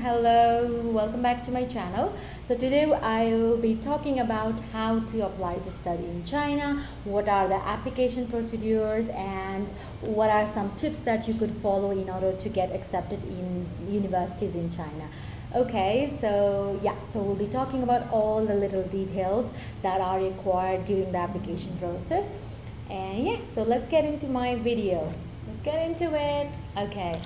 hello, welcome back to my channel. So today I will be talking about how to apply to study in China, what are the application procedures, and what are some tips that you could follow in order to get accepted in universities in China. Okay, so we'll be talking about all the little details that are required during the application process. And so let's get into my video. Let's get into it. Okay.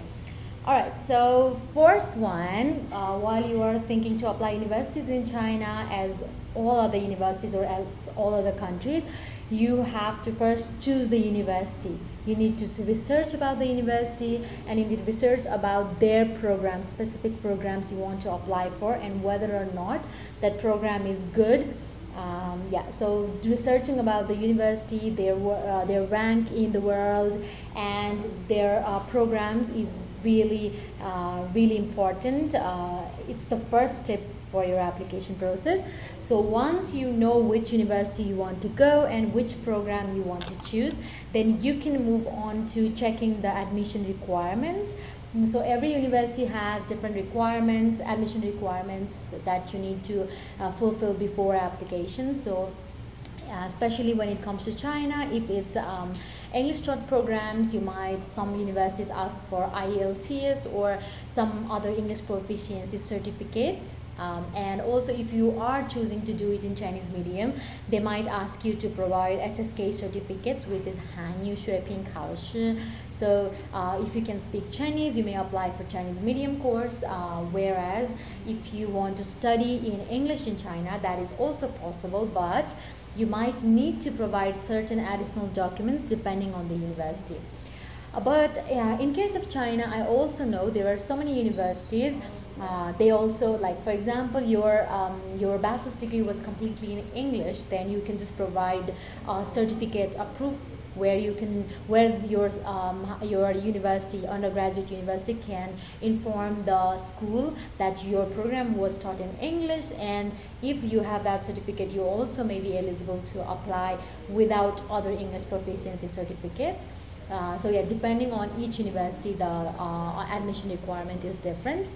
Alright, so first one, while you are thinking to apply universities in China as all other universities or as all other countries, you have to first choose the university. You need to research about the university and you need to research about their programs, specific programs you want to apply for, and whether or not that program is good. So researching about the university, their rank in the world, and their programs is really important. It's the first step for your application process. So once you know which university you want to go and which program you want to choose, then you can move on to checking the admission requirements. So every university has different requirements, admission requirements that you need to fulfill before application. So especially when it comes to China, if it's English taught programs, some universities ask for IELTS or some other English proficiency certificates. And also if you are choosing to do it in Chinese medium, they might ask you to provide HSK certificates, which is Hanyu Xueping Kaoshi. So if you can speak Chinese, you may apply for Chinese medium course, whereas if you want to study in English in China, that is also possible, but you might need to provide certain additional documents depending on the university. But in case of China, I also know there are so many universities. They also, like for example, your bachelor's degree was completely in English, then you can just provide a certificate, a proof where your university, undergraduate university, can inform the school that your program was taught in English, and if you have that certificate, you also may be eligible to apply without other English proficiency certificates. Depending on each university, the admission requirement is different.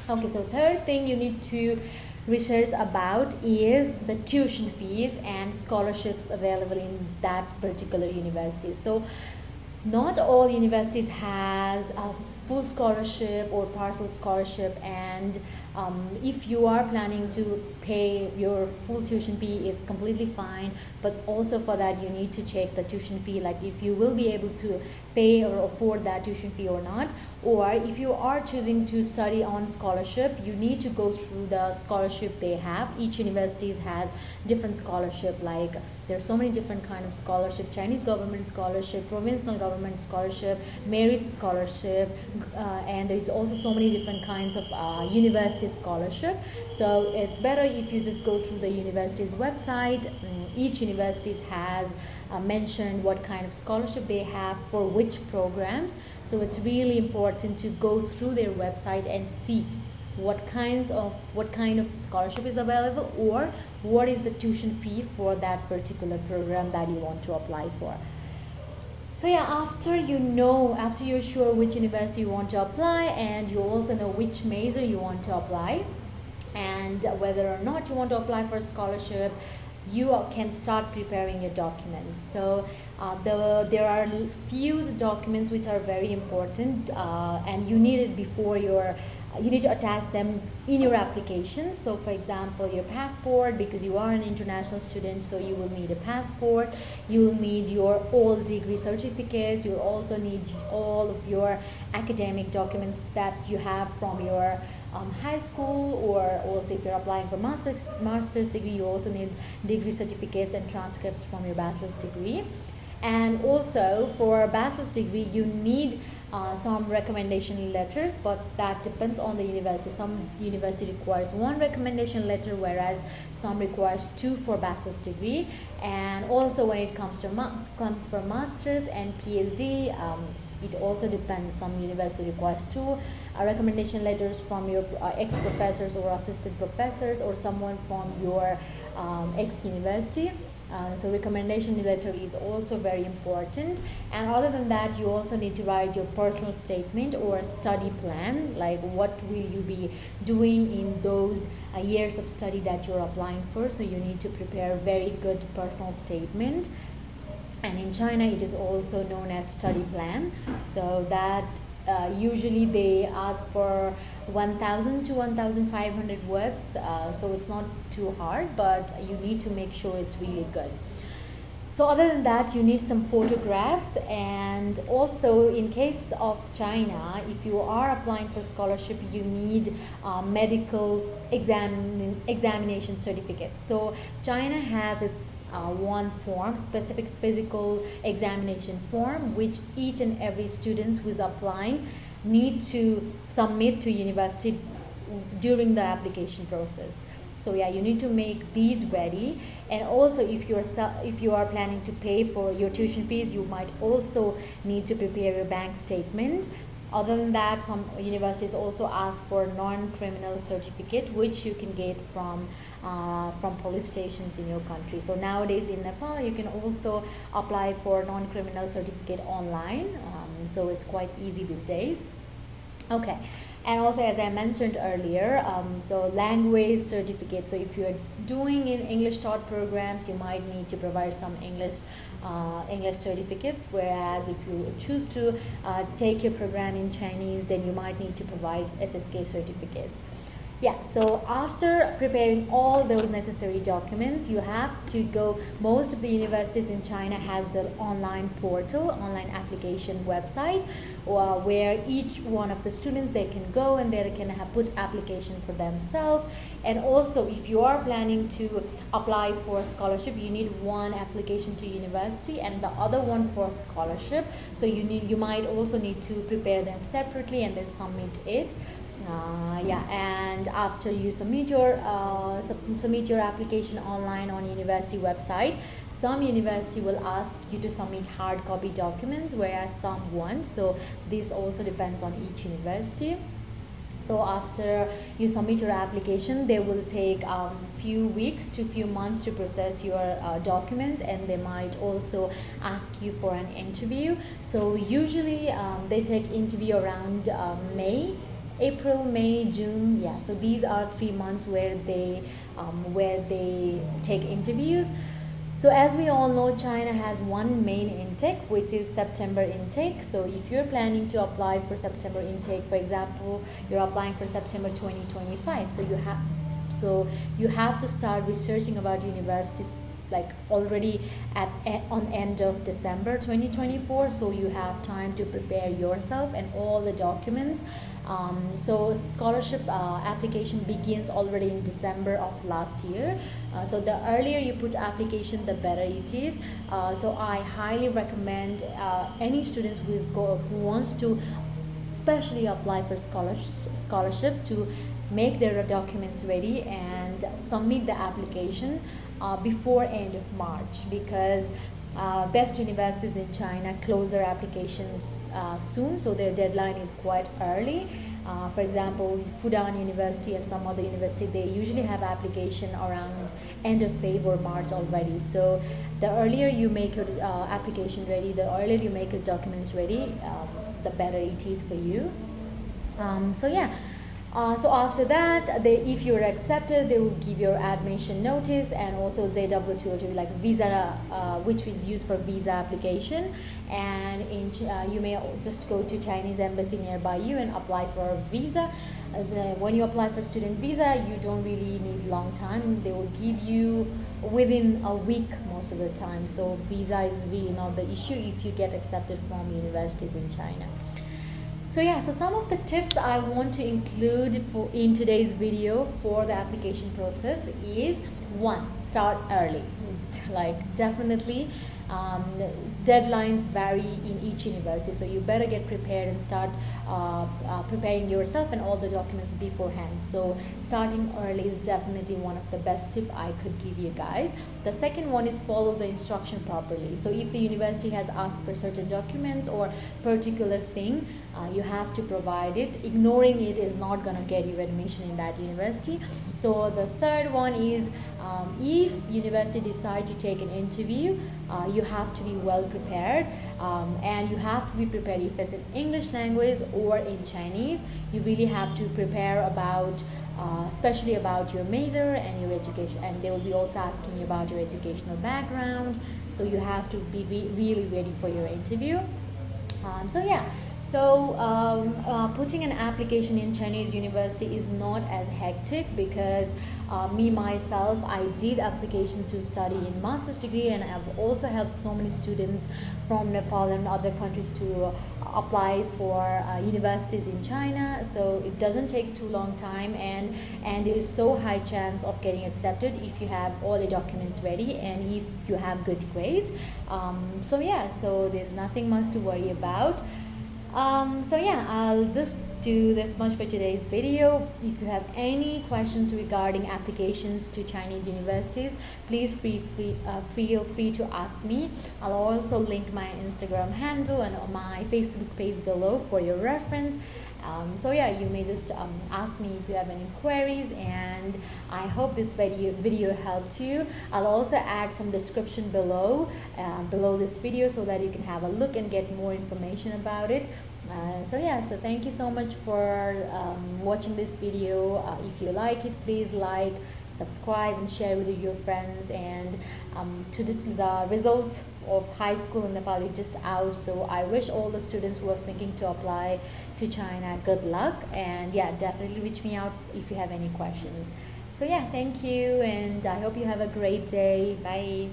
Okay, so third thing you need to research about is the tuition fees and scholarships available in that particular university. So not all universities has a full scholarship or partial scholarship, and if you are planning to pay your full tuition fee, it's completely fine, but also for that you need to check the tuition fee, like if you will be able to pay or afford that tuition fee or not. Or if you are choosing to study on scholarship, you need to go through the scholarship they have. Each university has different scholarship, like there's so many different kind of scholarship: Chinese government scholarship, provincial government scholarship, merit scholarship, and there's also so many different kinds of university scholarship. So it's better if you just go through the university's website. Each university has mentioned what kind of scholarship they have for which programs. So it's really important to go through their website and see what kind of scholarship is available, or what is the tuition fee for that particular program that you want to apply for. So after you're sure which university you want to apply, and you also know which major you want to apply, and whether or not you want to apply for a scholarship, you can start preparing your documents. So there are few documents which are very important, and you need it before you need to attach them in your application. So for example, your passport, because you are an international student, so you will need a passport. You will need your all degree certificates. You will also need all of your academic documents that you have from your high school, or also if you're applying for master's degree, you also need degree certificates and transcripts from your bachelor's degree. And also for a bachelor's degree, you need some recommendation letters, but that depends on the university. Some university requires one recommendation letter, whereas some requires two for bachelor's degree. And also when it comes for master's and PhD, it also depends. Some university requires two recommendation letters from your ex-professors or assistant professors, or someone from your ex-university. So recommendation letter is also very important. And other than that, you also need to write your personal statement or study plan, like what will you be doing in those years of study that you're applying for. So you need to prepare a very good personal statement. And in China, it is also known as study plan. So that usually they ask for 1000 to 1500 words, so it's not too hard, but you need to make sure it's really good. So other than that, you need some photographs. And also, in case of China, if you are applying for scholarship, you need medical examination certificates. So China has its one form, specific physical examination form, which each and every student who is applying need to submit to university during the application process. So yeah, you need to make these ready. And also, if you are planning to pay for your tuition fees, you might also need to prepare your bank statement. Other than that, some universities also ask for non-criminal certificate, which you can get from police stations in your country. So nowadays in Nepal, you can also apply for non-criminal certificate online. So it's quite easy these days. Okay. And also, as I mentioned earlier, so language certificate. So if you're doing in English taught programs, you might need to provide some English certificates. Whereas if you choose to take your program in Chinese, then you might need to provide HSK certificates. Yeah, so after preparing all those necessary documents, you have to go. Most of the universities in China has an online portal, online application website, where each one of the students, they can go and they can put application for themselves. And also, if you are planning to apply for a scholarship, you need one application to university and the other one for scholarship. So you might also need to prepare them separately and then submit it. And after you submit your application online on university website, some university will ask you to submit hard copy documents, whereas some won't. So this also depends on each university. So after you submit your application, they will take few weeks to few months to process your documents, and they might also ask you for an interview. So usually they take interview around April, May, June. Yeah, so these are 3 months where they take interviews. So as we all know, China has one main intake, which is September intake. So if you're planning to apply for September intake, for example, you're applying for September 2025, so you have to start researching about universities like already on end of December 2024. So you have time to prepare yourself and all the documents. So scholarship application begins already in December of last year. So the earlier you put application, the better it is. So I highly recommend any students who wants to especially apply for scholarship to make their documents ready and submit the application before end of March, because best universities in China close their applications soon, so their deadline is quite early. For example, Fudan University and some other university, they usually have application around end of February or March already. So the earlier you make your application ready, the earlier you make your documents ready, the better it is for you. So after that, if you're accepted, they will give your admission notice and also JW202, like visa, which is used for visa application. And you may just go to Chinese embassy nearby you and apply for a visa. When you apply for student visa, you don't really need long time. They will give you within a week most of the time. So visa is really not the issue if you get accepted from universities in China. So some of the tips I want to include in today's video for the application process is: 1, start early. Like definitely deadlines vary in each university, so you better get prepared and start preparing yourself and all the documents beforehand. So starting early is definitely one of the best tips I could give you guys. The second one is follow the instruction properly. So if the university has asked for certain documents or particular thing, You have to provide it. Ignoring it is not going to get you admission in that university. So the third one is, if university decide to take an interview, you have to be well prepared, and you have to be prepared if it's in English language or in Chinese. You really have to prepare about especially about your major and your education, and they will be also asking you about your educational background, so you have to be really ready for your interview. Putting an application in Chinese university is not as hectic, because me myself, I did application to study in master's degree, and I've also helped so many students from Nepal and other countries to apply for universities in China. So it doesn't take too long time, and there is so high chance of getting accepted if you have all the documents ready and if you have good grades. So there's nothing much to worry about. I'll just do this much for today's video. If you have any questions regarding applications to Chinese universities, please feel free to ask me. I'll also link my Instagram handle and my Facebook page below for your reference. You may just ask me if you have any queries, and I hope this video helped you. I'll also add some description below this video, so that you can have a look and get more information about it. So thank you so much for watching this video. If you like it, please like, subscribe, and share with your friends. And the result of high school in Nepal is just out, so I wish all the students who are thinking to apply to China good luck, and definitely reach me out if you have any questions. Thank you, and I hope you have a great day. Bye.